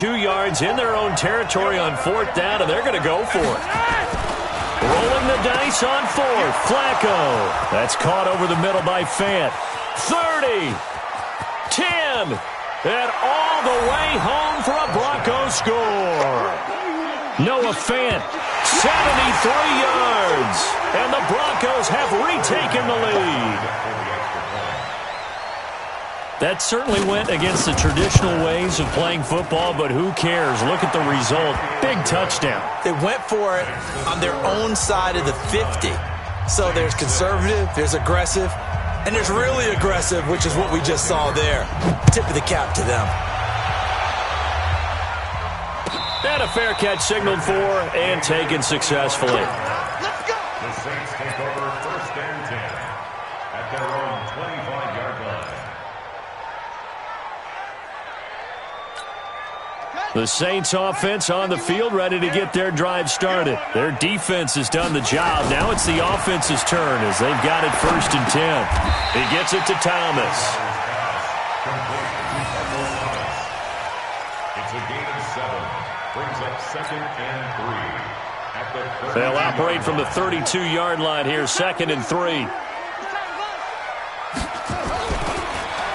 2 yards in their own territory on 4th down, and they're going to go for it. Rolling the dice on 4th. Flacco. That's caught over the middle by Fant. 30. 10. And all the way home for a Broncos score. Noah Fant, 73 yards. And the Broncos have retaken the lead. That certainly went against the traditional ways of playing football, but who cares? Look at the result. Big touchdown. They went for it on their own side of the 50. So there's conservative, there's aggressive, and there's really aggressive, which is what we just saw there. Tip of the cap to them. And a fair catch signaled for and taken successfully. Let's go. The Saints take over 1st and 10 at their own 25-yard line. The Saints offense on the field, ready to get their drive started. Their defense has done the job. Now it's the offense's turn as they've got it 1st and 10. He gets it to Thomas. It's a gain of 7. Brings up 2nd and 3. They'll operate from the 32-yard line here, 2nd and 3.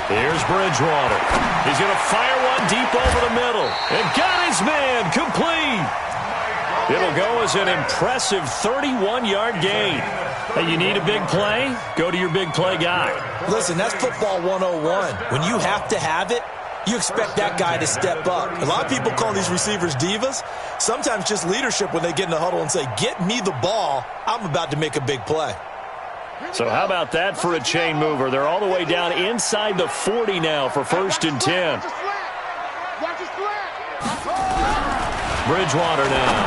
Here's Bridgewater. He's going to fire one deep over the middle. And got his man complete. It'll go as an impressive 31-yard gain. Hey, you need a big play? Go to your big play guy. Listen, that's football 101. When you have to have it, you expect that guy to step up. A lot of people call these receivers divas. Sometimes just leadership when they get in the huddle and say, get me the ball. I'm about to make a big play. So how about that for a chain mover? They're all the way down inside the 40 now for 1st and 10. Bridgewater now.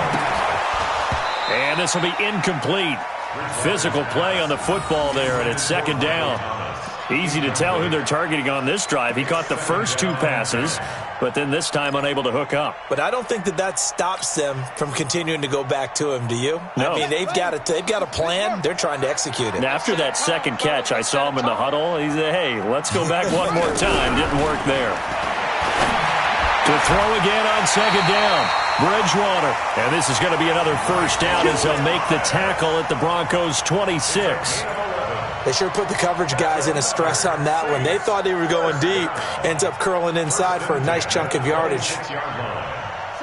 And this will be incomplete. Physical play on the football there, and it's 2nd down. Easy to tell who they're targeting on this drive. He caught the first 2 passes, but then this time unable to hook up. But I don't think that stops them from continuing to go back to him, do you? No. I mean, they've got a plan. They're trying to execute it. And after that second catch, I saw him in the huddle. He said, hey, let's go back one more time. Didn't work there. To throw again on 2nd down. Bridgewater. And this is going to be another 1st down as they'll make the tackle at the Broncos' 26. They sure put the coverage guys in a stress on that one. They thought they were going deep. Ends up curling inside for a nice chunk of yardage.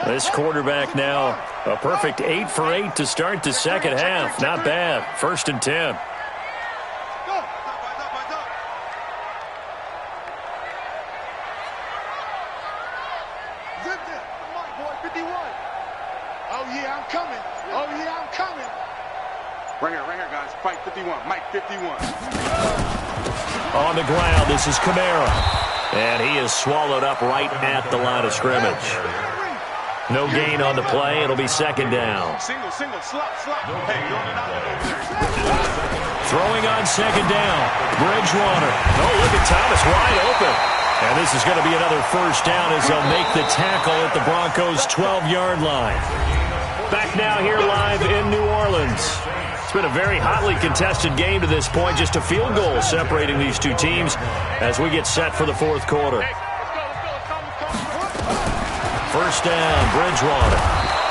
This quarterback now a perfect 8 for 8 to start the 2nd half. Not bad. 1st and 10. Right here, guys. Fight 51. Mike 51. On the ground, this is Kamara. And he is swallowed up right at the line of scrimmage. No gain on the play. It'll be 2nd down. Single, slot. Hey, you're on the throwing on 2nd down. Bridgewater. Oh, look at Thomas wide open. And this is going to be another 1st down as they'll make the tackle at the Broncos' 12-yard line. Back now here live in New Orleans. It's been a very hotly contested game to this point. Just a field goal separating these two teams as we get set for the 4th quarter. 1st down, Bridgewater.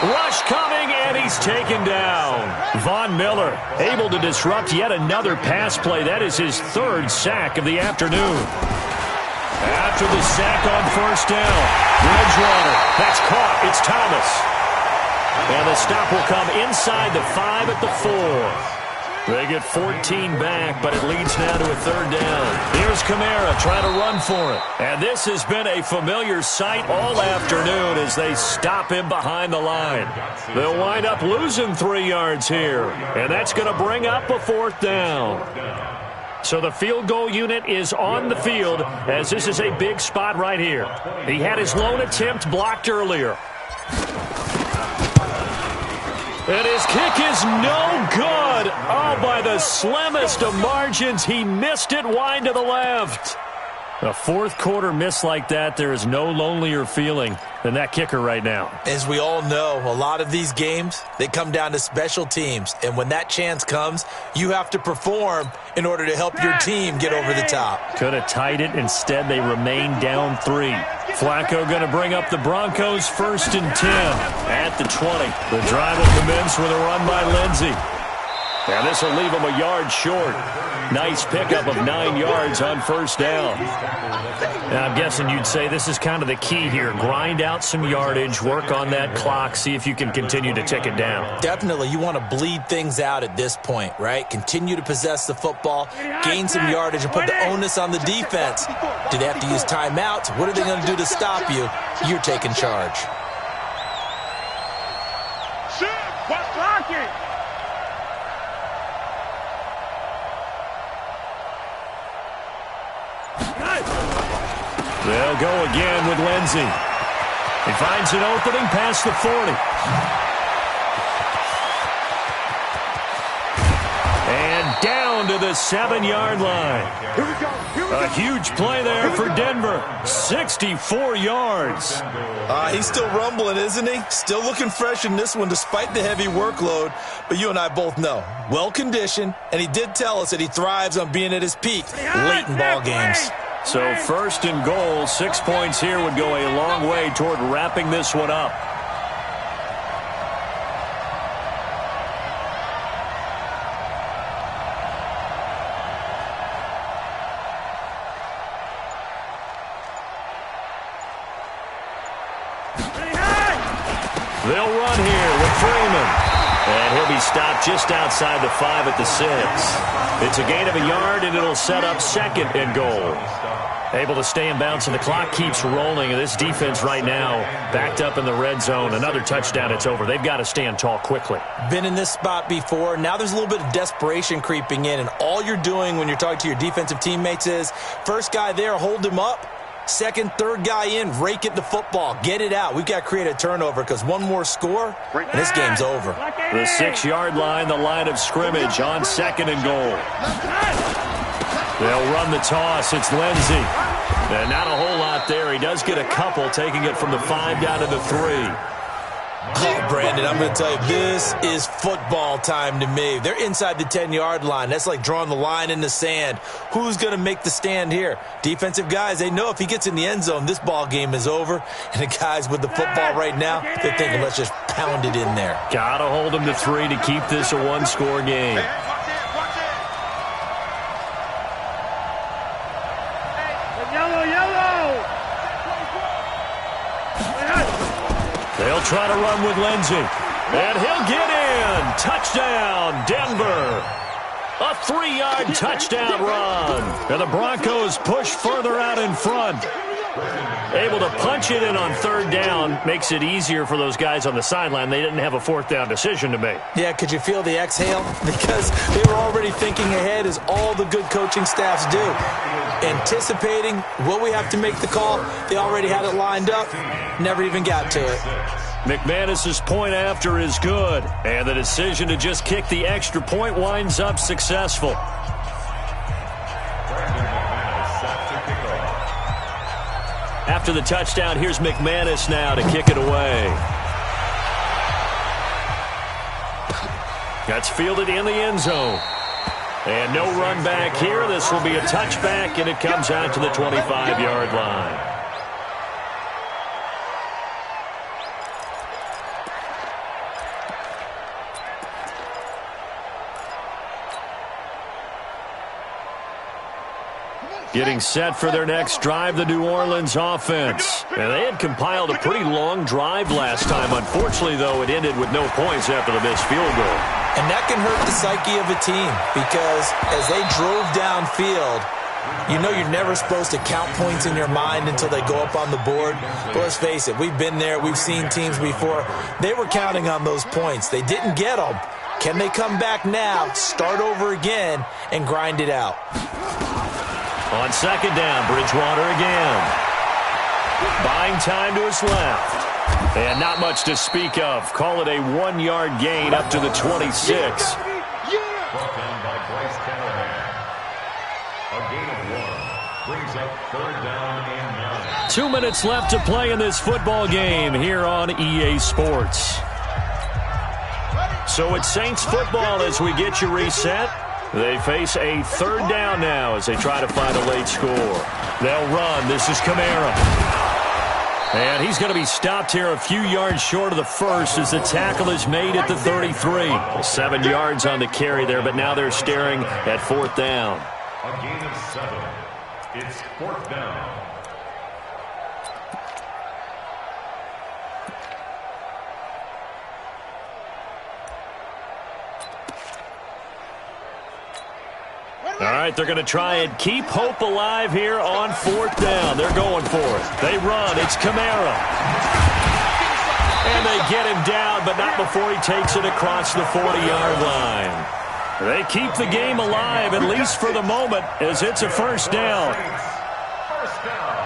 Rush coming, and he's taken down. Von Miller able to disrupt yet another pass play. That is his 3rd sack of the afternoon. After the sack on 1st down, Bridgewater. That's caught. It's Thomas. And the stop will come inside the 5 at the 4. They get 14 back, but it leads now to a 3rd down. Here's Kamara trying to run for it. And this has been a familiar sight all afternoon as they stop him behind the line. They'll wind up losing 3 yards here. And that's going to bring up a 4th down. So the field goal unit is on the field as this is a big spot right here. He had his lone attempt blocked earlier. And his kick is no good. Oh, by the slimmest of margins, he missed it wide to the left. A 4th quarter miss like that, there is no lonelier feeling than that kicker right now. As we all know, a lot of these games, they come down to special teams. And when that chance comes, you have to perform in order to help your team get over the top. Could have tied it. Instead, they remain down 3. Flacco going to bring up the Broncos 1st and 10 at the 20. The drive will commence with a run by Lindsey. And this will leave him a yard short. Nice pickup of 9 yards on 1st down. Now, I'm guessing you'd say this is kind of the key here. Grind out some yardage, work on that clock, see if you can continue to tick it down. Definitely. You want to bleed things out at this point, right? Continue to possess the football, gain some yardage, and put the onus on the defense. Do they have to use timeouts? What are they going to do to stop you? You're taking charge. What's blocking? They'll go again with Lindsey. He finds an opening past the 40. And down to the 7-yard line. Here we go. A huge play there for Denver. 64 yards. He's still rumbling, isn't he? Still looking fresh in this one despite the heavy workload. But you and I both know, well-conditioned, and he did tell us that he thrives on being at his peak late in ball games. So 1st and goal, 6 points here would go a long way toward wrapping this one up. They'll run here with Freeman. And he'll be stopped just outside the 5 at the 6. It's a gain of a yard, and it'll set up 2nd and goal. Able to stay in bounds, and the clock keeps rolling. And this defense right now backed up in the red zone. Another touchdown, it's over. They've got to stand tall quickly. Been in this spot before. Now there's a little bit of desperation creeping in, and all you're doing when you're talking to your defensive teammates is, first guy there, hold him up. Second, third guy in, rake at the football. Get it out. We've got to create a turnover because one more score, and this game's over. The 6-yard line, the line of scrimmage on 2nd and goal. They'll run the toss. It's Lindsey. And not a whole lot there. He does get a couple, taking it from the 5 down to the 3. Oh, Brandon, I'm going to tell you, this is football time to me. They're inside the 10-yard line. That's like drawing the line in the sand. Who's going to make the stand here? Defensive guys, they know if he gets in the end zone, this ball game is over. And the guys with the football right now, they're thinking, let's just pound it in there. Got to hold him to 3 to keep this a one-score game. They'll try to run with Lindsey. And he'll get in. Touchdown, Denver. A 3-yard touchdown run. And the Broncos push further out in front. Able to punch it in on 3rd down. Makes it easier for those guys on the sideline. They didn't have a 4th down decision to make. Yeah, could you feel the exhale? Because they were already thinking ahead, as all the good coaching staffs do. Anticipating, will we have to make the call? They already had it lined up. Never even got to it. McManus's point after is good. And the decision to just kick the extra point winds up successful. After the touchdown, here's McManus now to kick it away. That's fielded in the end zone. And no run back here. This will be a touchback, and it comes out to the 25-yard line. Getting set for their next drive, the New Orleans offense. And they had compiled a pretty long drive last time. Unfortunately, though, it ended with no points after the missed field goal. And that can hurt the psyche of a team because as they drove downfield, you know you're never supposed to count points in your mind until they go up on the board. But let's face it, we've been there. We've seen teams before. They were counting on those points. They didn't get them. Can they come back now, start over again, and grind it out? On 2nd down, Bridgewater again. Buying time to his left. And not much to speak of. Call it a 1-yard gain up to the 26. Brought down by Bryce Callahan. A gain of 1 brings up 3rd down and 9. 2 minutes left to play in this football game here on EA Sports. So it's Saints football as we get you reset. They face a 3rd down now as they try to find a late score. They'll run. This is Kamara. And he's going to be stopped here a few yards short of the first as the tackle is made at the 33. 7 yards on the carry there, but now they're staring at 4th down. A gain of 7. It's 4th down. All right, they're going to try and keep hope alive here on 4th down. They're going for it. They run. It's Kamara. And they get him down, but not before he takes it across the 40-yard line. They keep the game alive, at least for the moment, as it's a 1st down. First down.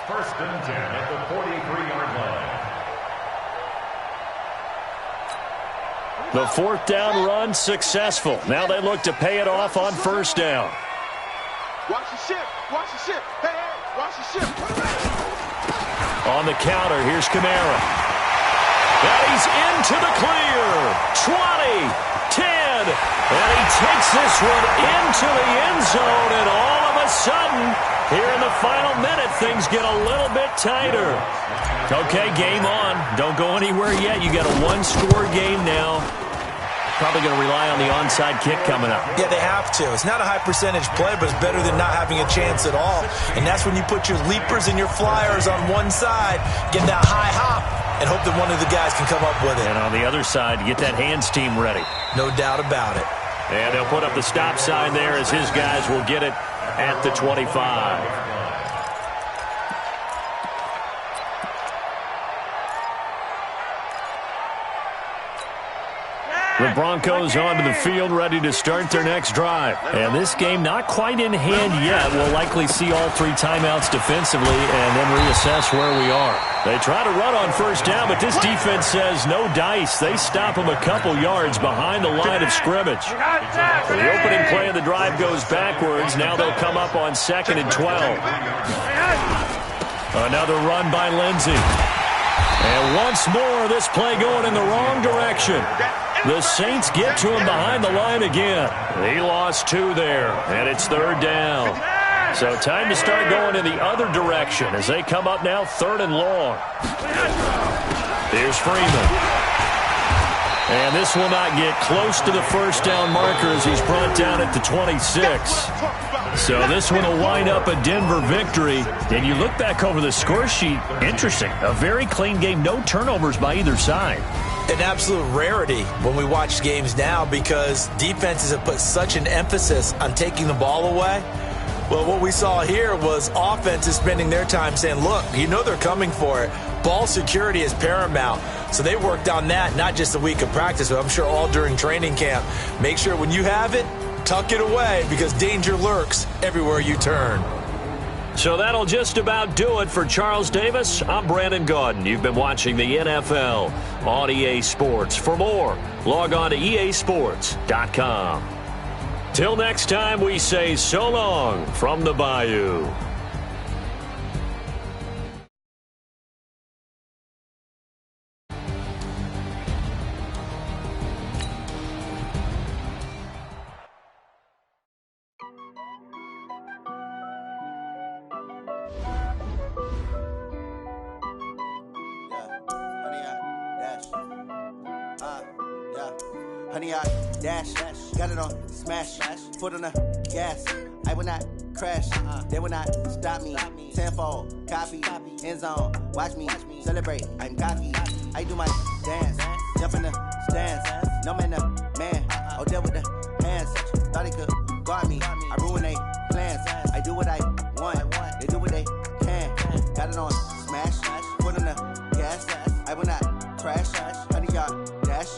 1st and 10 at the 43-yard line. The 4th down run successful. Now they look to pay it off on 1st down. Watch the ship. Watch the ship. Hey, watch the ship. On the counter, here's Kamara. And he's into the clear. 20, 10. And he takes this one into the end zone. And all of a sudden, here in the final minute, things get a little bit tighter. Okay, game on. Don't go anywhere yet. You got a 1-score game now. Probably going to rely on the onside kick coming up. Yeah, they have to. It's not a high-percentage play, but it's better than not having a chance at all. And that's when you put your leapers and your flyers on one side, get that high hop, and hope that one of the guys can come up with it. And on the other side, get that hands team ready. No doubt about it. And they'll put up the stop sign there as his guys will get it at the 25. The Broncos onto the field, ready to start their next drive. And this game not quite in hand yet. We'll likely see all 3 timeouts defensively and then reassess where we are. They try to run on 1st down, but this defense says no dice. They stop them a couple yards behind the line of scrimmage. The opening play of the drive goes backwards. Now they'll come up on 2nd and 12. Another run by Lindsey. And once more, this play going in the wrong direction. The Saints get to him behind the line again. He lost 2 there, and it's 3rd down. So time to start going in the other direction as they come up now 3rd and long. Here's Freeman. And this will not get close to the 1st down marker as he's brought down at the 26. So this one will wind up a Denver victory. And you look back over the score sheet, interesting. A very clean game, no turnovers by either side. An absolute rarity when we watch games now because defenses have put such an emphasis on taking the ball away. Well, what we saw here was offenses spending their time saying, look, you know they're coming for it. Ball security is paramount. So they worked on that not just a week of practice, but I'm sure all during training camp. Make sure when you have it, tuck it away because danger lurks everywhere you turn. So that'll just about do it for Charles Davis. I'm Brandon Gaudin. You've been watching the NFL on EA Sports. For more, log on to easports.com. Till next time, we say so long from the Bayou. Honey, I dash, got it on smash, foot on the gas. I will not crash, they will not stop me. Tenfold, copy, end zone, watch me celebrate. I'm cocky, I do my dance, jump in the stands. No man, man, oh, there with the hands. Thought he could guard me, I ruin they plans. I do what I want, they do what they can. Got it on smash, foot on the gas. I will not crash, honey, y'all dash,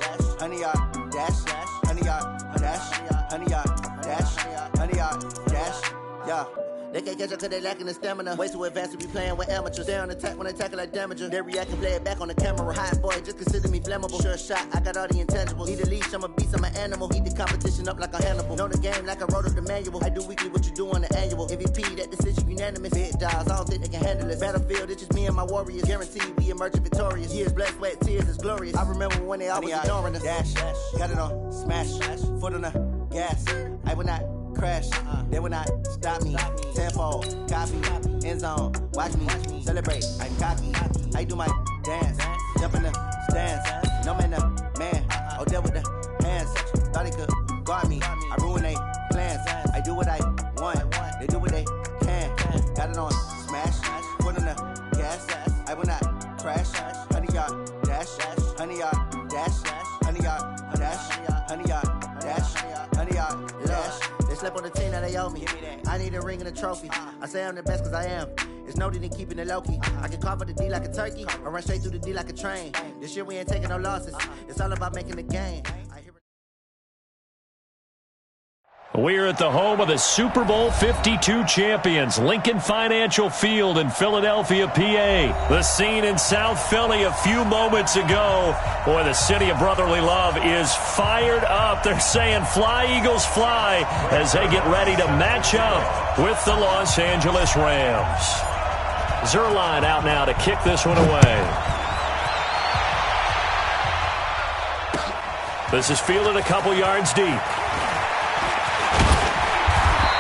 honey, y'all dash, honey, y'all dash, honey, y'all dash, honey, y'all dash, yeah. They can't catch up cause they lacking the stamina. Way too advanced to be playing with amateurs. Stay on attack when they tackle like damager. They react and play it back on the camera. Hot boy, just consider me flammable. Sure shot, I got all the intangibles. Need a leash, I'm a beast, I'm an animal. Eat the competition up like a Hannibal. Know the game like I wrote up the manual. I do weekly what you do on the annual. MVP, that decision unanimous. Big dogs, I don't think they can handle it. Battlefield, it's just me and my warriors. Guaranteed we emerging victorious. Years, blood, sweat, tears, it's glorious. I remember when they always ignoring us. Dash, got it on smash, foot on the gas. I will not crash. They will not stop me. Tenfold, copy, end zone. Watch me celebrate. I'm cocky. I do my dance. Jump in the stands. No man, the man. Oh, deal with the hands. Thought he could guard me. I ruin they plans. I do what I want. They do what they can. Got it on smash. Put in the gas. I will not crash. 100-yard dash. 100-yard dash. 100-yard dash. 100-yard dash. 100-yard dash. They slept on the team that they owe me. I need a ring and a trophy. I say I'm the best cause I am. It's noted in keeping it low-key. I can carve up the D like a turkey or run straight through the D like a train. This year we ain't taking no losses. It's all about making the game. We're at the home of the Super Bowl 52 champions, Lincoln Financial Field in Philadelphia, PA. The scene in South Philly a few moments ago. Boy, the city of brotherly love is fired up. They're saying, fly, Eagles, fly, as they get ready to match up with the Los Angeles Rams. Zerline out now to kick this one away. This is fielded a couple yards deep.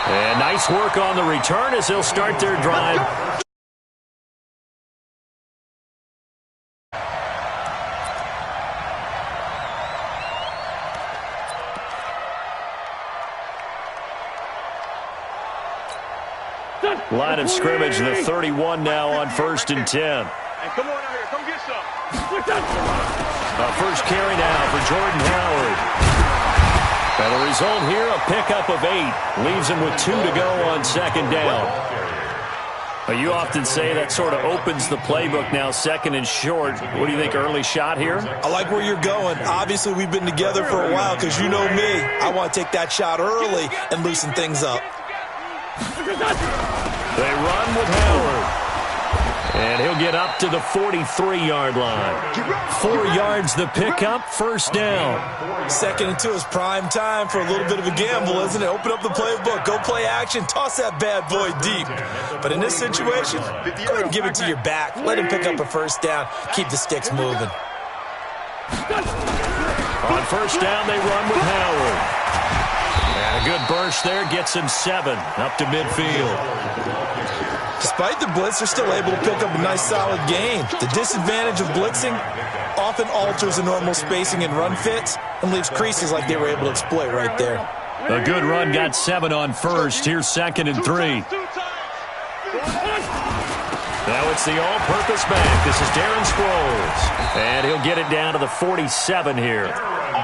And nice work on the return as they'll start their drive. Line of scrimmage, the 31 now on 1st and 10. Hey, come on out here. Come get some. First carry now for Jordan Howard. And the result here, a pickup of 8. Leaves him with 2 to go on 2nd down. You often say that sort of opens the playbook now, 2nd and short. What do you think, early shot here? I like where you're going. Obviously, we've been together for a while because you know me. I want to take that shot early and loosen things up. They run with Howard. And he'll get up to the 43-yard line. 4 yards the pickup, 1st down. 2nd and 2 is prime time for a little bit of a gamble, isn't it? Open up the playbook, go play action, toss that bad boy deep. But in this situation, go ahead and give it to your back. Let him pick up a 1st down. Keep the sticks moving. On 1st down, they run with Howard. And a good burst there gets him 7 up to midfield. Despite the blitz, they're still able to pick up a nice solid gain. The disadvantage of blitzing often alters the normal spacing and run fits and leaves creases like they were able to exploit right there. A good run got 7 on 1st. Here's 2nd and 3. Now it's the all-purpose back. This is Darren Sproles. And he'll get it down to the 47 here.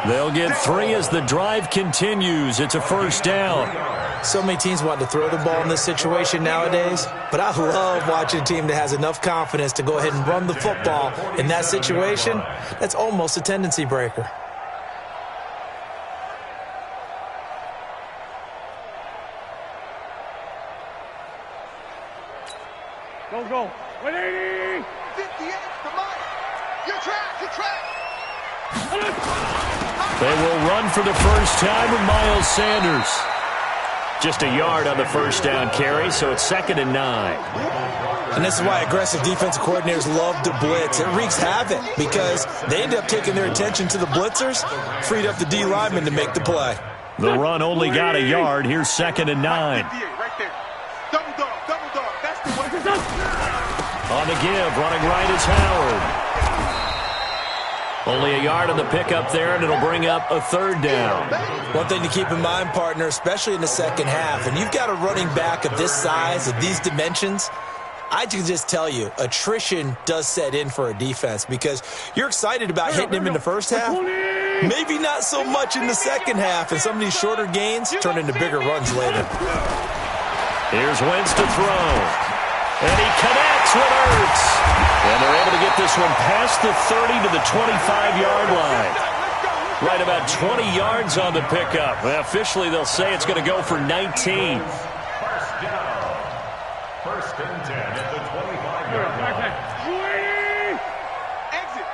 They'll get 3 as the drive continues. It's a 1st down. So many teams want to throw the ball in this situation nowadays, but I love watching a team that has enough confidence to go ahead and run the football. In that situation, that's almost a tendency breaker. Go. 180. 58, come on. Your track. They will run for the first time with Miles Sanders. Just a yard on the 1st down carry, so it's 2nd and 9. And this is why aggressive defensive coordinators love to blitz. It wreaks havoc because they end up taking their attention to the blitzers, freed up the D lineman to make the play. The run only got a yard. Here's 2nd and 9. Right there. Double dog. That's the one. On the give, running right is Howard. Only a yard on the pickup there, and it'll bring up a 3rd down. One thing to keep in mind, partner, especially in the second half, when you've got a running back of this size, of these dimensions, I can just tell you, attrition does set in for a defense because you're excited about hitting him in the first half. Maybe not so much in the second half, and some of these shorter gains turn into bigger runs later. Here's Wentz to throw. And he connects with Ertz. And they're able to get this one past the 30 to the 25-yard line. Right about 20 yards on the pickup. Well, officially, they'll say it's going to go for 19. 1st down. 1st and 10 at the 25-yard line. Exit.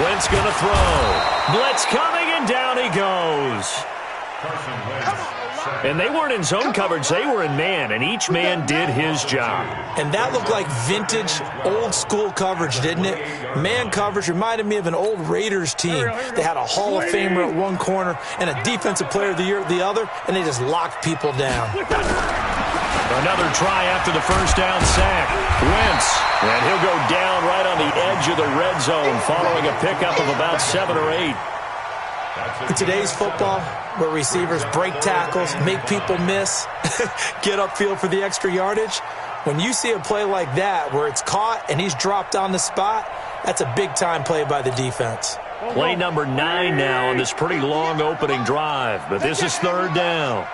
Wentz going to throw. Blitz coming, and down he goes. Carson Wentz. And they weren't in zone coverage. They were in man, and each man did his job. And that looked like vintage, old-school coverage, didn't it? Man coverage reminded me of an old Raiders team. They had a Hall of Famer at one corner and a Defensive Player of the Year at the other, and they just locked people down. Another try after the first down sack. Wentz, and he'll go down right on the edge of the red zone following a pickup of about 7 or 8. In today's football, where receivers break tackles, make people miss, get upfield for the extra yardage, when you see a play like that where it's caught and he's dropped on the spot, that's a big-time play by the defense. Play number 9 now on this pretty long opening drive, but this is third down.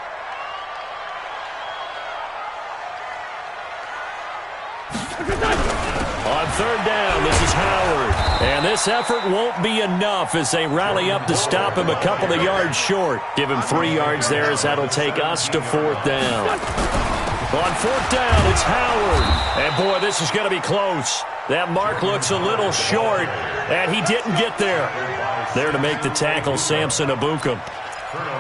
On third down, this is Howard. And this effort won't be enough as they rally up to stop him a couple of yards short. Give him 3 yards there as that'll take us to fourth down. On fourth down, it's Howard. And, boy, this is going to be close. That mark looks a little short, and he didn't get there. There to make the tackle, Samson Abukum.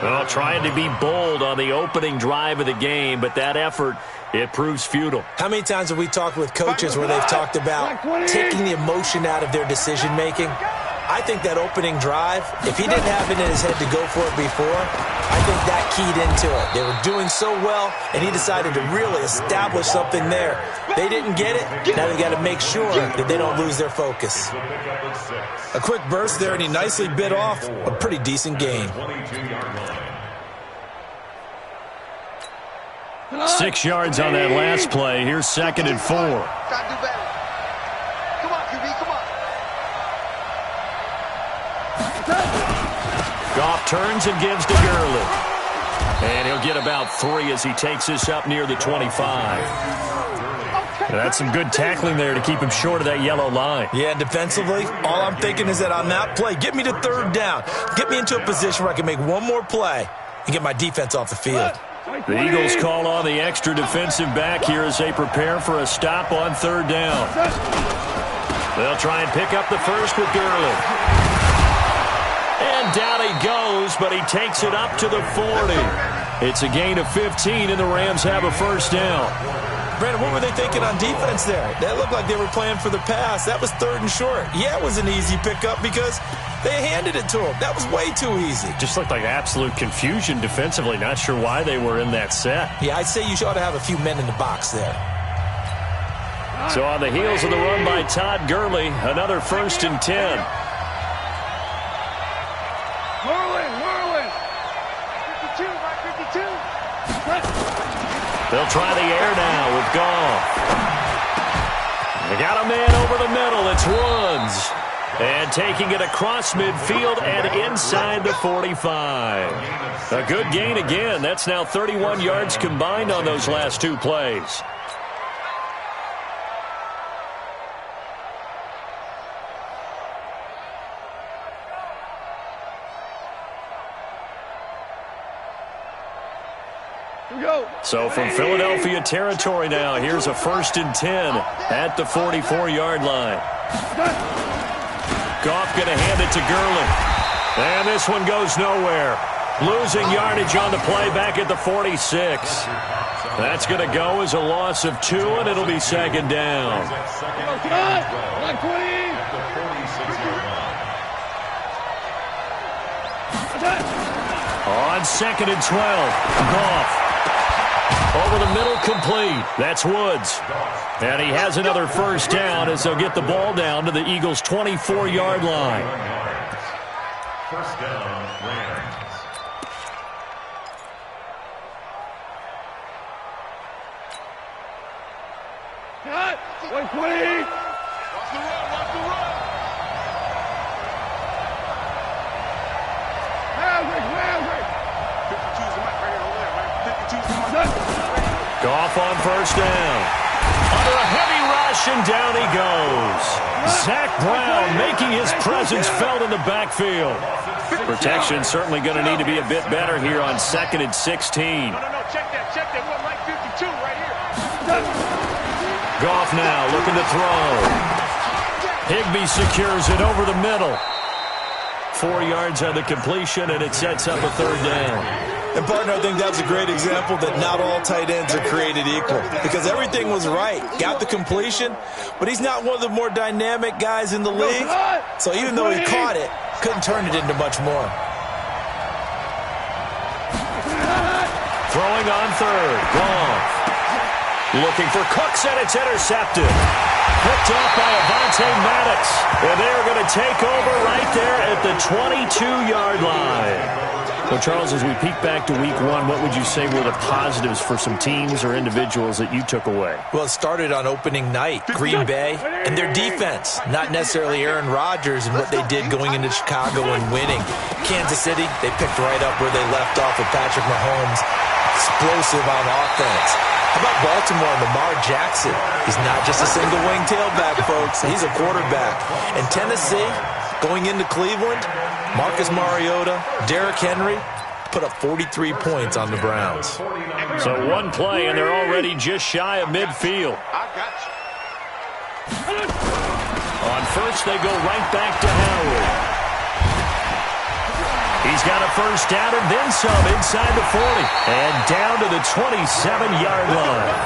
Well, trying to be bold on the opening drive of the game, but that effort, it proves futile. How many times have we talked with coaches where they've talked about taking the emotion out of their decision-making? I think that opening drive, if he didn't have it in his head to go for it before, I think that keyed into it. They were doing so well, and he decided to really establish something there. They didn't get it. Now they got to make sure that they don't lose their focus. A quick burst there, and he nicely bit off a pretty decent gain. 6 yards on that last play. Here's 2nd and 4. Try to do better. Come on, QB, come on. Goff turns and gives to Gurley. And he'll get about 3 as he takes this up near the 25. And that's some good tackling there to keep him short of that yellow line. Yeah, defensively, all I'm thinking is that on that play, get me to third down. Get me into a position where I can make one more play and get my defense off the field. The Eagles call on the extra defensive back here as they prepare for a stop on third down. They'll try and pick up the first with Gurley. And down he goes, but he takes it up to the 40. It's a gain of 15, and the Rams have a first down. Brandon, what were they thinking on defense there? That looked like they were playing for the pass. That was 3rd and short. Yeah, it was an easy pickup because they handed it to him. That was way too easy. Just looked like absolute confusion defensively. Not sure why they were in that set. Yeah, I'd say you ought to have a few men in the box there. So on the heels of the run by Todd Gurley, another 1st and 10. Whirling. 52, right, 52. They'll try the air now with Goff. They got a man over the middle. It's Woods. And taking it across midfield and inside the 45. A good gain again. That's now 31 yards combined on those last 2 plays. So from Philadelphia territory now, here's a 1st and 10 at the 44-yard line. Goff going to hand it to Gurley. And this one goes nowhere. Losing yardage on the play back at the 46. That's going to go as a loss of 2, and it'll be 2nd down. On 2nd and 12, Goff. Over the middle, complete. That's Woods. And he has another first down as they'll get the ball down to the Eagles' 24-yard line. First down, Rams. Cut. 120. Watch the run. Maverick. 52's the mic right here over there, right? 52's the mic. Goff on first down. Under a heavy rush, and down he goes. Zach Brown making his presence felt in the backfield. Protection certainly going to need to be a bit better here on 2nd and 16. No, check that. One right 52 right here. Goff now looking to throw. Higbee secures it over the middle. 4 yards on the completion, and it sets up a 3rd down. And, partner, I think that's a great example that not all tight ends are created equal because everything was right. Got the completion, but he's not one of the more dynamic guys in the league. So even though he caught it, couldn't turn it into much more. Throwing on third. Goff. Looking for Cooks, and it's intercepted. Picked off by Avonte Maddox. And they're going to take over right there at the 22-yard line. So, Charles, as we peek back to week one, what would you say were the positives for some teams or individuals that you took away? Well, it started on opening night, Green Bay, and their defense. Not necessarily Aaron Rodgers and what they did going into Chicago and winning. Kansas City, they picked right up where they left off with Patrick Mahomes. Explosive on offense. How about Baltimore and Lamar Jackson? He's not just a single-wing tailback, folks. He's a quarterback. And Tennessee, going into Cleveland, Marcus Mariota, Derrick Henry put up 43 points on the Browns. So one play, and they're already just shy of midfield. On first, they go right back to Howard. He's got a first down and then some inside the 40. And down to the 27-yard line.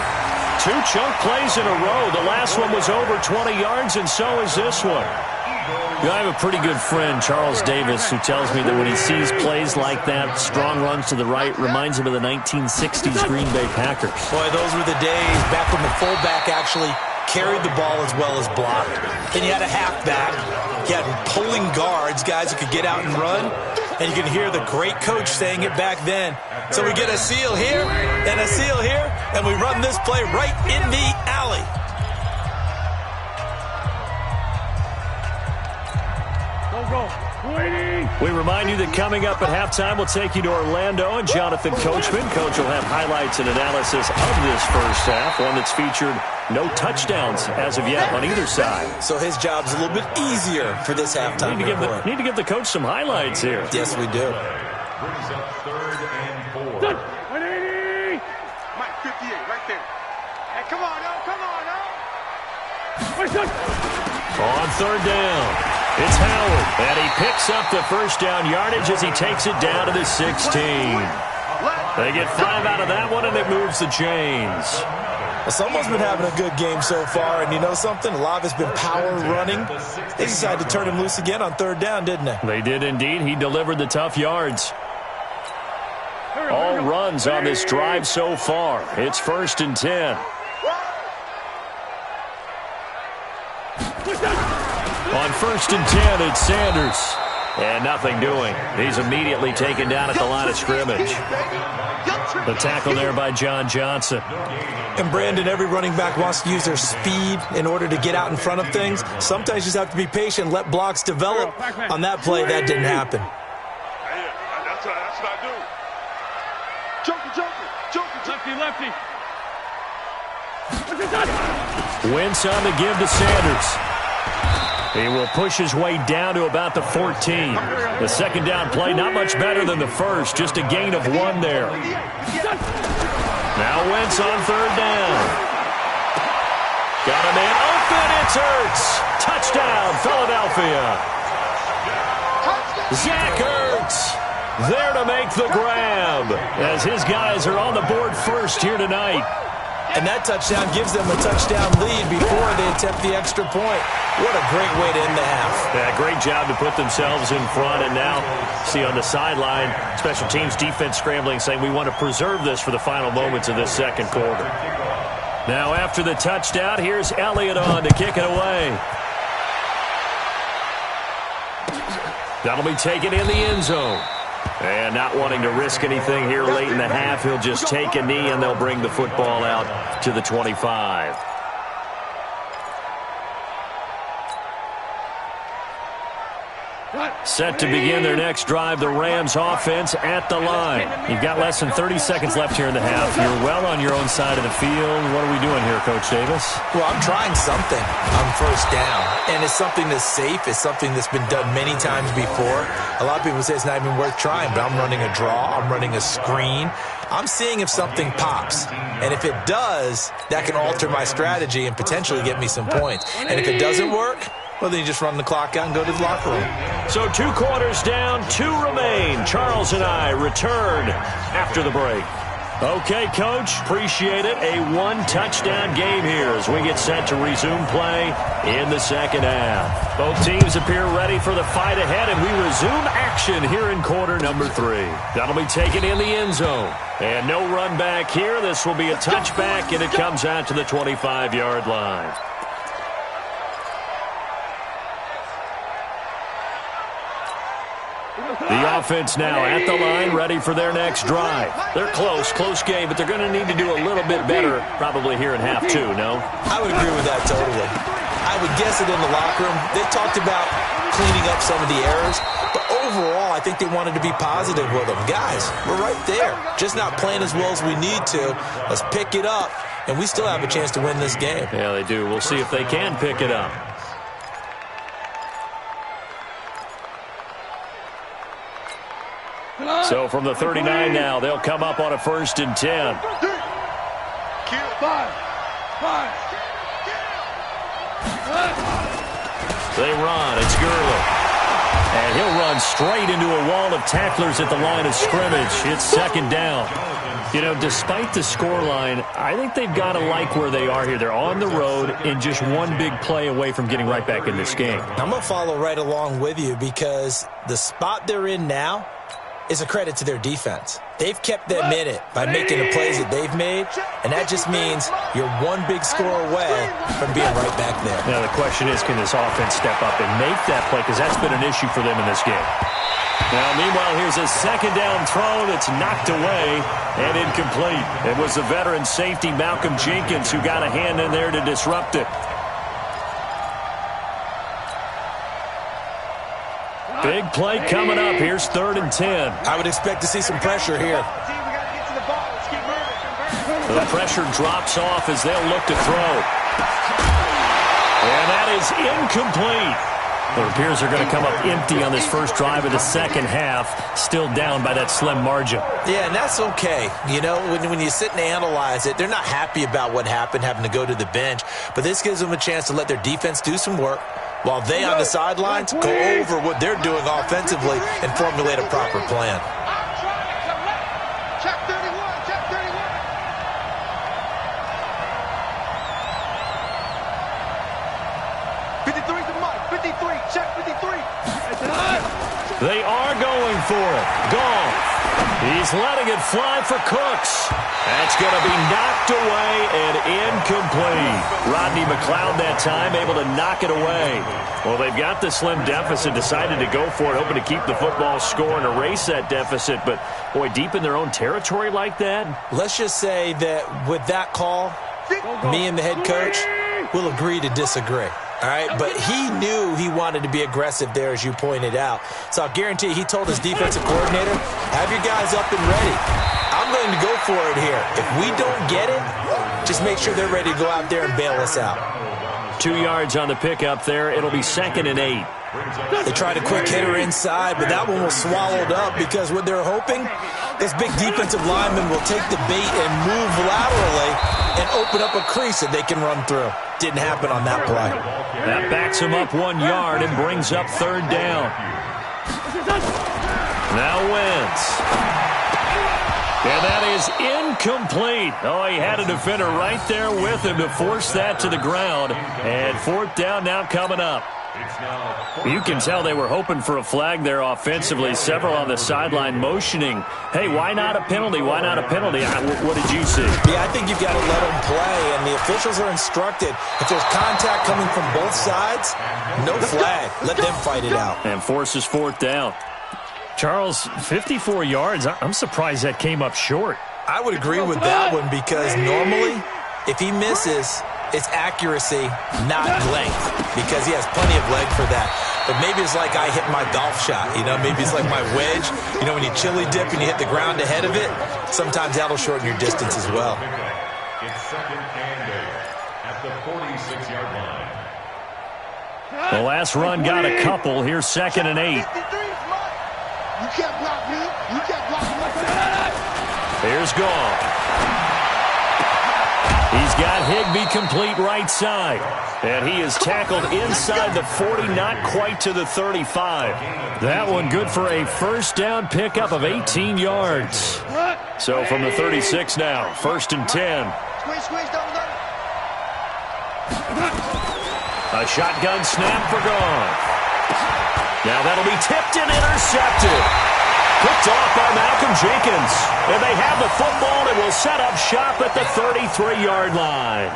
2 chunk plays in a row. The last one was over 20 yards, and so is this one. I have a pretty good friend, Charles Davis, who tells me that when he sees plays like that, strong runs to the right, reminds him of the 1960s Green Bay Packers. Boy, those were the days back when the fullback actually carried the ball as well as blocked. Then you had a halfback. You had pulling guards, guys who could get out and run. And you can hear the great coach saying it back then. So we get a seal here and a seal here, and we run this play right in the alley. We remind you that coming up at halftime, we'll take you to Orlando and Jonathan Coachman. Coach will have highlights and analysis of this first half, one that's featured no touchdowns as of yet on either side. So his job's a little bit easier for this halftime report. Need to give the coach some highlights here. Yes, we do. Brings up 3rd and 4. 180. Mike, 58, right there. Hey, come on, yo, come on, yo. On 3rd down. It's Howard, and he picks up the first down yardage as he takes it down to the 16. They get 5 out of that one, and it moves the chains. Well, someone's been having a good game so far, and you know something? A lot of it's been power running. They decided to turn him loose again on 3rd down, didn't they? They did indeed. He delivered the tough yards. All runs on this drive so far. It's 1st and 10. On 1st and 10, it's Sanders. And nothing doing. He's immediately taken down at the line of scrimmage. The tackle there by John Johnson. And, Brandon, every running back wants to use their speed in order to get out in front of things. Sometimes you just have to be patient, let blocks develop. On that play, that didn't happen. That's what I do. Lefty. Wentz on the give to Sanders. He will push his way down to about the 14. The second down play, not much better than the first, just a gain of 1 there. Now Wentz on 3rd down. Got a man open, it's Ertz. Touchdown, Philadelphia. Zach Ertz there to make the grab as his guys are on the board first here tonight. And that touchdown gives them a touchdown lead before they attempt the extra point. What a great way to end the half. Yeah, great job to put themselves in front. And now, see on the sideline, special teams defense scrambling, saying we want to preserve this for the final moments of this second quarter. Now, after the touchdown, here's Elliott on to kick it away. That'll be taken in the end zone. And not wanting to risk anything here late in the half, he'll just take a knee and they'll bring the football out to the 25. Set to begin their next drive, the Rams offense at the line. You've got less than 30 seconds left here in the half. You're well on your own side of the field. What are we doing here, Coach Davis? Well, I'm trying something on 1st down. And it's something that's safe. It's something that's been done many times before. A lot of people say it's not even worth trying, but I'm running a draw. I'm running a screen. I'm seeing if something pops. And if it does, that can alter my strategy and potentially get me some points. And if it doesn't work, Well, then you just run the clock out and go to the locker room. So 2 quarters down, 2 remain. Charles and I return after the break. Okay, Coach, appreciate it. A 1-touchdown game here as we get set to resume play in the second half. Both teams appear ready for the fight ahead, and we resume action here in quarter number 3. That'll be taken in the end zone. And no run back here. This will be a touchback, and it comes out to the 25-yard line. The offense now at the line, ready for their next drive. They're close game, but they're going to need to do a little bit better probably here in half 2, no? I would agree with that totally. I would guess it in the locker room. They talked about cleaning up some of the errors, but overall, I think they wanted to be positive with them. Guys, we're right there. Just not playing as well as we need to. Let's pick it up, and we still have a chance to win this game. Yeah, they do. We'll see if they can pick it up. So from the 39 now, they'll come up on a 1st and 10. 5. They run. It's Gurley. And he'll run straight into a wall of tacklers at the line of scrimmage. It's 2nd down. You know, despite the scoreline, I think they've got to like where they are here. They're on the road and just one big play away from getting right back in this game. I'm going to follow right along with you because the spot they're in now is a credit to their defense. They've kept them in it by making the plays that they've made, and that just means you're one big score away from being right back there. Now, the question is, can this offense step up and make that play? Because that's been an issue for them in this game. Now, meanwhile, here's a 2nd down throw that's knocked away and incomplete. It was the veteran safety, Malcolm Jenkins, who got a hand in there to disrupt it. Big play coming up. Here's 3rd and 10. I would expect to see some pressure here. The pressure drops off as they'll look to throw. And that is incomplete. It appears they're going to come up empty on this first drive of the second half, still down by that slim margin. Yeah, and that's okay. You know, when you sit and analyze it, they're not happy about what happened, having to go to the bench. But this gives them a chance to let their defense do some work while they on the sidelines go over what they're doing offensively and formulate a proper plan. Check 31, check 31. Check 53. They are going for it. Goff. He's letting it fly for Cooks. That's going to be knocked away and incomplete. Rodney McLeod that time able to knock it away. Well, they've got the slim deficit, decided to go for it, hoping to keep the football score and erase that deficit. But, boy, deep in their own territory like that. Let's just say that with that call, me and the head coach will agree to disagree. All right, but he knew he wanted to be aggressive there, as you pointed out. So I'll guarantee he told his defensive coordinator, have your guys up and ready. I'm going to go for it here. If we don't get it, just make sure they're ready to go out there and bail us out. 2 yards on the pickup there. It'll be 2nd and 8. They tried a quick hitter inside, but that one was swallowed up because what they're hoping, this big defensive lineman will take the bait and move laterally and open up a crease that they can run through. Didn't happen on that play. That backs him up 1 yard and brings up 3rd down. Now Wentz. And that is incomplete. Oh, he had a defender right there with him to force that to the ground. And 4th down now coming up. You can tell they were hoping for a flag there offensively. Several on the sideline motioning, hey, why not a penalty? Why not a penalty? What did you see? Yeah, I think you've got to let them play, and the officials are instructed. If there's contact coming from both sides, no flag. Let them fight it out. And forces 4th down. Charles, 54 yards. I'm surprised that came up short. I would agree with that one because normally, if he misses, it's accuracy, not length, because he has plenty of leg for that. But maybe it's like I hit my golf shot, you know, maybe it's like my wedge. You know, when you chili dip and you hit the ground ahead of it, sometimes that'll shorten your distance as well. It's 2nd and 8 at the 46-yard line. The last run got a couple. Here's 2nd and 8. You can't block me. You can't block me. Here's Goff. He's got Higbee complete right side. And he is tackled inside the 40, not quite to the 35. That one good for a first down pickup of 18 yards. So from the 36 now, 1st and 10. A shotgun snap for Goff. Now that'll be tipped and intercepted. Picked off by Malcolm Jenkins. And they have the football and will set up shop at the 33-yard line.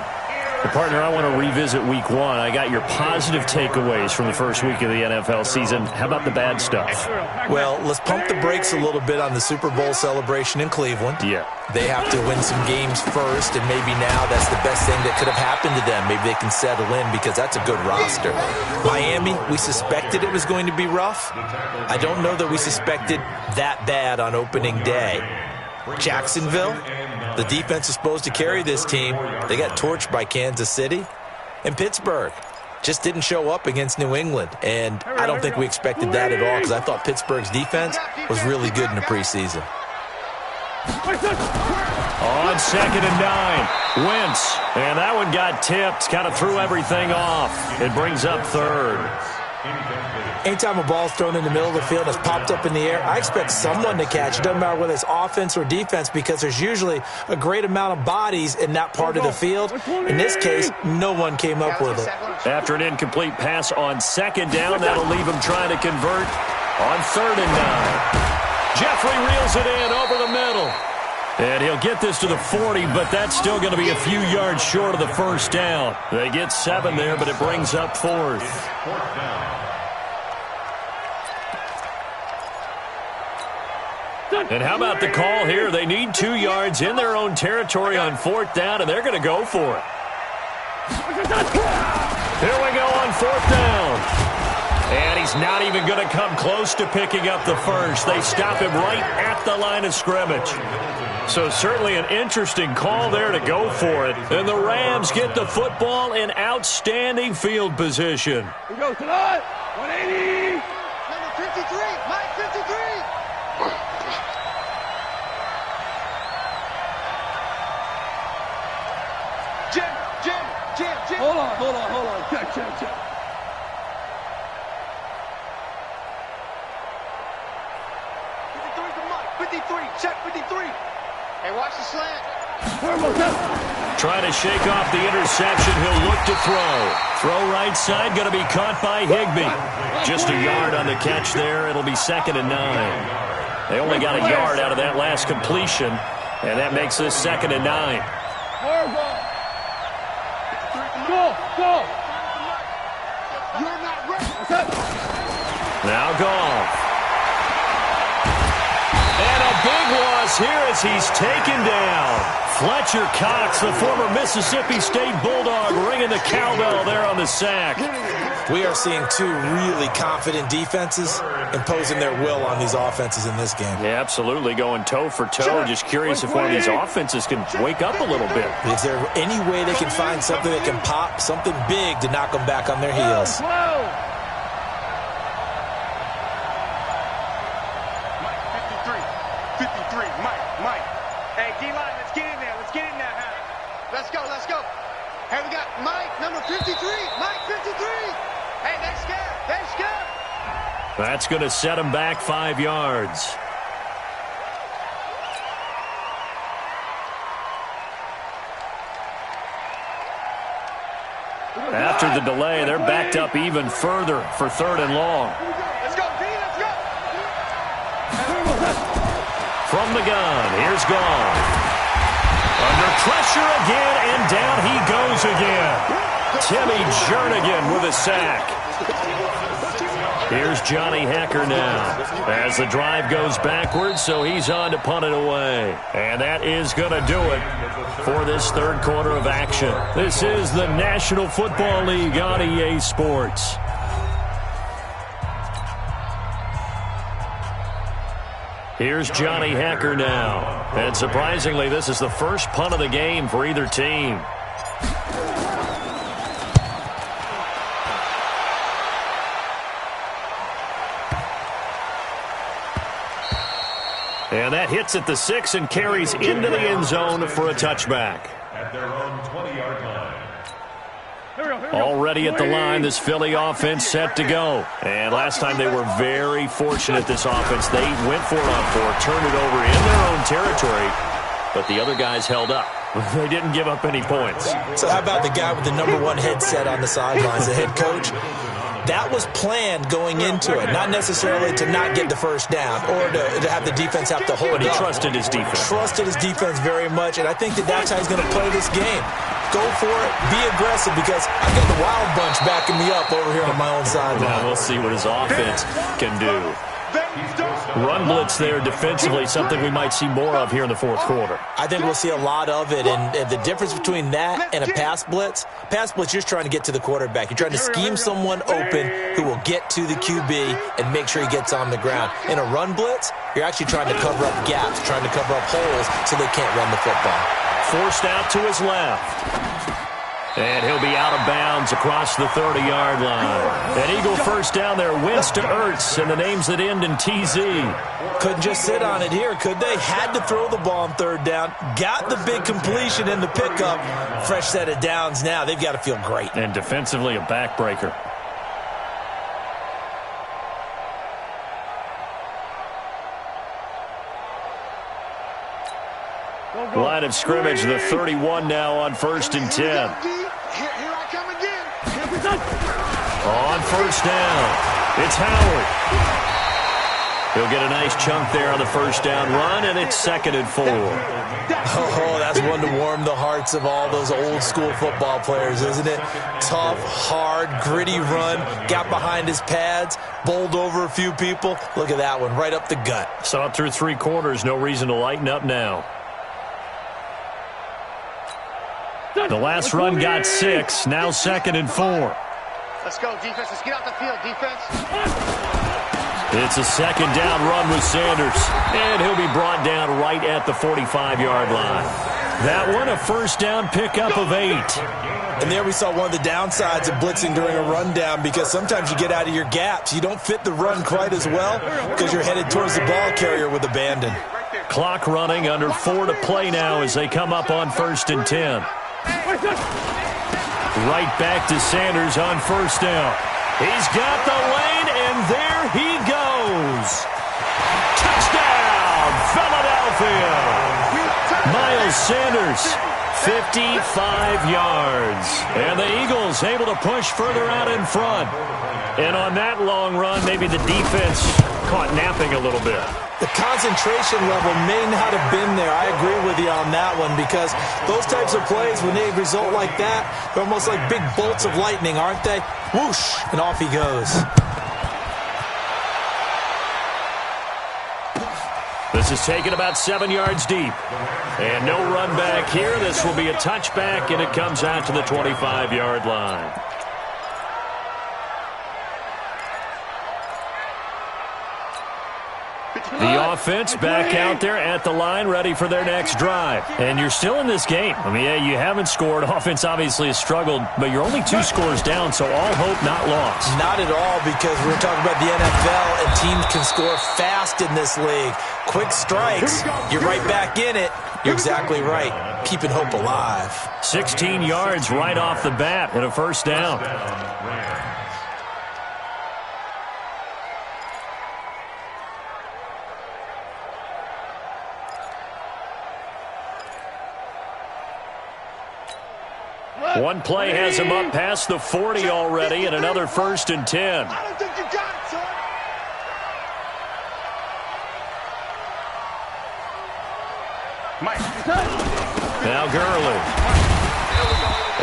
Partner, I want to revisit week 1. I got your positive takeaways from the first week of the NFL season. How about the bad stuff? Well, let's pump the brakes a little bit on the Super Bowl celebration in Cleveland. Yeah. They have to win some games first, and maybe now that's the best thing that could have happened to them. Maybe they can settle in because that's a good roster. Miami, we suspected it was going to be rough. I don't know that we suspected that bad on opening day. Jacksonville, the defense is supposed to carry this team. They got torched by Kansas City. And Pittsburgh just didn't show up against New England. And I don't think we expected that at all because I thought Pittsburgh's defense was really good in the preseason. On 2nd and 9, Wentz. And that one got tipped, kind of threw everything off. It brings up 3rd. Anytime a ball's thrown in the middle of the field and it's popped up in the air, I expect someone to catch. It doesn't matter whether it's offense or defense because there's usually a great amount of bodies in that part of the field. In this case, no one came up with it. After an incomplete pass on 2nd down, that'll leave him trying to convert on 3rd and 9. Jeffrey reels it in over the middle. And he'll get this to the 40, but that's still going to be a few yards short of the first down. They get 7 there, but it brings up 4th. And how about the call here? They need 2 yards in their own territory on 4th down, and they're going to go for it. Here we go on 4th down. And he's not even going to come close to picking up the first. They stop him right at the line of scrimmage. So certainly an interesting call there to go for it. And the Rams get the football in outstanding field position. We go tonight. 180. Number 53. Mike 53. Jim. Hold on. Check. 53 to Mike. 53. Check 53. Hey, watch the slant. Trying to shake off the interception. He'll look to throw. Throw right side, going to be caught by Higbee. Just a yard on the catch there. It'll be 2nd and 9. They only got a yard out of that last completion, and that makes this 2nd and 9. Go. You're not ready. Now Goff. And a big loss here as he's taken down. Fletcher Cox, the former Mississippi State Bulldog, ringing the cowbell there on the sack. We are seeing 2 really confident defenses imposing their will on these offenses in this game. Yeah, absolutely, going toe for toe. Just curious if one of these offenses can wake up a little bit. Is there any way they can find something that can pop, something big to knock them back on their heels? Mike. Hey, D-line, let's get in there. Let's get in there, huh? Let's go. Hey, we got Mike, number 53. Mike, 53. Hey, let's go. That's going to set him back 5 yards. After the delay, they're backed up even further for 3rd and long. Let's go, D, let's go. From the gun, here's Goff. Under pressure again, and down he goes again. Timmy Jernigan with a sack. Here's Johnny Hecker now as the drive goes backwards, so he's on to punt it away. And that is going to do it for this 3rd quarter of action. This is the National Football League on EA Sports. Here's Johnny Hecker now. And surprisingly, this is the first punt of the game for either team. And that hits at the 6 and carries into the end zone for a touchback. at their own 20-yard line. Already at the line, this Philly offense set to go. And last time they were very fortunate, this offense. They went for it on fourth, turned it over in their own territory, but the other guys held up. They didn't give up any points. So how about the guy with the #1 headset on the sidelines, the head coach? That was planned going into it, not necessarily to not get the first down or to have the defense have to hold But he up. trusted his defense. Trusted his defense very much, and I think that's how he's going to play this game. Go for it, be aggressive, because I've got the Wild Bunch backing me up over here on my own sideline. Now we'll see what his offense can do. Run blitz there defensively, something we might see more of here in the fourth quarter. I think we'll see a lot of it, and the difference between that and a pass blitz, you're just trying to get to the quarterback. You're trying to scheme someone open who will get to the QB and make sure he gets on the ground. In a run blitz, you're actually trying to cover up gaps, trying to cover up holes so they can't run the football. Forced out to his left. And he'll be out of bounds across the 30-yard line. An Eagle first down there, Wentz to Ertz, and the names that end in TZ. Couldn't just sit on it here, could they? Had to throw the ball on third down. Got the big completion in the pickup. Fresh set of downs now. They've got to feel great. And defensively, a backbreaker. Line of scrimmage, the 31 now on 1st and 10. Here I come again. On first down, it's Howard. He'll get a nice chunk there on the first down run, and it's 2nd and 4. Oh, that's one to warm the hearts of all those old school football players, isn't it? Tough, hard, gritty run, got behind his pads, bowled over a few people. Look at that one, right up the gut. Saw it through 3 quarters, no reason to lighten up now. The last run got 6, now 2nd and 4. Let's go, defense. Let's get out the field, defense. It's a 2nd down run with Sanders, and he'll be brought down right at the 45-yard line. That one, a first down pickup of 8. And there we saw one of the downsides of blitzing during a rundown, because sometimes you get out of your gaps. You don't fit the run quite as well because you're headed towards the ball carrier with abandon. Clock running, under 4 to play now as they come up on 1st and 10. Right back to Sanders on first down. He's got the lane, and there he goes. Touchdown, Philadelphia. Miles Sanders, 55 yards. And the Eagles able to push further out in front. And on that long run, maybe the defense caught napping a little bit. The concentration level may not have been there. I agree with you on that one, because those types of plays, when they result like that, they're almost like big bolts of lightning, aren't they? Whoosh, and off he goes. This is taken about 7 yards deep. And no run back here. This will be a touchback, and it comes out to the 25-yard line. The offense back out there at the line, ready for their next drive. And you're still in this game. I mean, yeah, you haven't scored. Offense obviously has struggled, but you're only 2 scores down, so all hope not lost. Not at all, because we're talking about the NFL, and teams can score fast in this league. Quick strikes, you're right back in it. You're exactly right. Keeping hope alive. 16 yards right off the bat and a first down. One play has him up past the 40 already, and another 1st and 10. I don't think you got it, son. Mike. Now Gurley.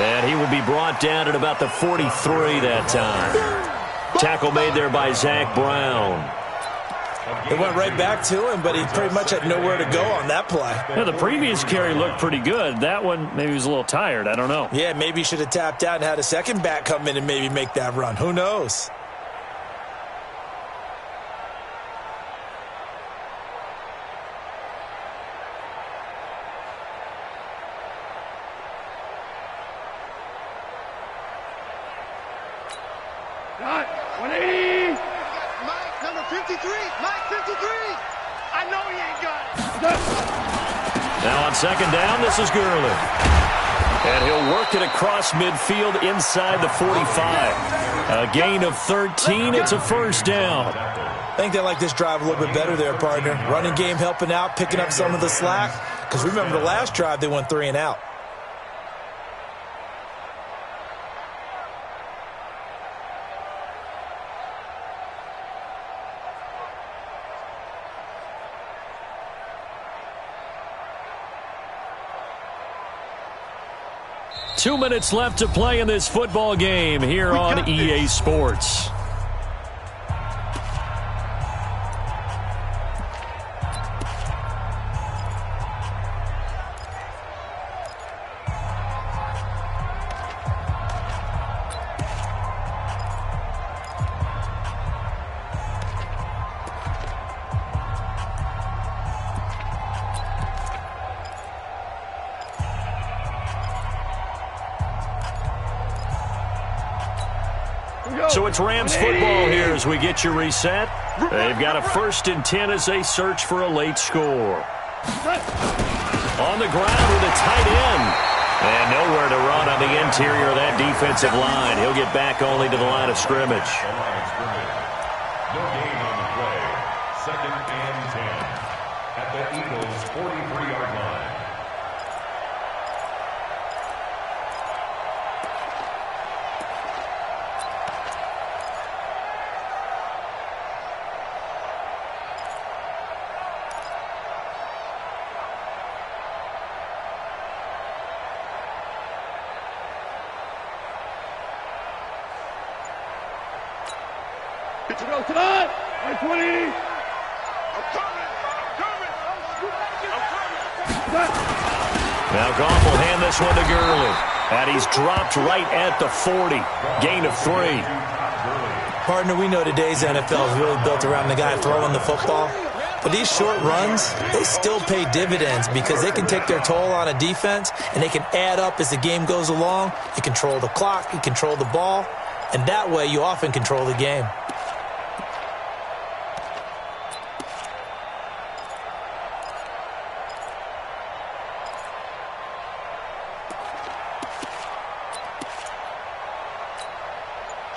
And he will be brought down at about the 43 that time. Tackle made there by Zach Brown. It went right back to him, but he pretty much had nowhere to go on that play. Yeah, the previous carry looked pretty good. That one, maybe he was a little tired. I don't know. Yeah, maybe he should have tapped out and had a second back come in and maybe make that run. Who knows? Got 180. Mike, number 53. Mike, 53. I know he ain't got it. Now on 2nd down, this is Gurley. And he'll work it across midfield inside the 45. A gain of 13. It's a first down. I think they like this drive a little bit better there, partner. Running game helping out, picking up some of the slack. Because remember the last drive, they went 3 and out. Two minutes left to play in this football game here on EA Sports. So it's Rams football here as we get you reset. They've got a 1st and 10 as they search for a late score. On the ground with a tight end. And nowhere to run on the interior of that defensive line. He'll get back only to the line of scrimmage. No gain on the play. 2nd and 10 at the Eagles' 43-yard line. Now Goff will hand this one to Gurley. And he's dropped right at the 40. Gain of 3. Partner, we know today's NFL is really built around the guy throwing the football. But these short runs, they still pay dividends because they can take their toll on a defense and they can add up as the game goes along. You control the clock, you control the ball, and that way you often control the game.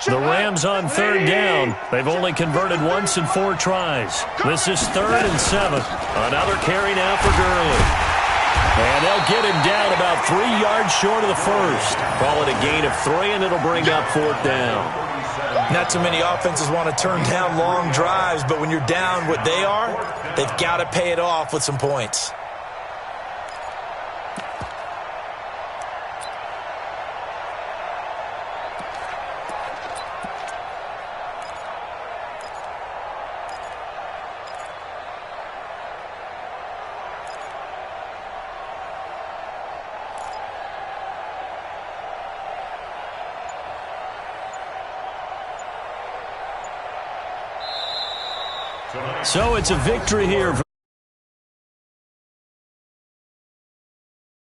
The Rams on 3rd down. They've only converted once in 4 tries. This is 3rd and 7. Another carry now for Gurley. And they'll get him down about 3 yards short of the first. Call it a gain of 3, and it'll bring up 4th down. Not too many offenses want to turn down long drives, but when you're down what they are, they've got to pay it off with some points. So it's a victory here.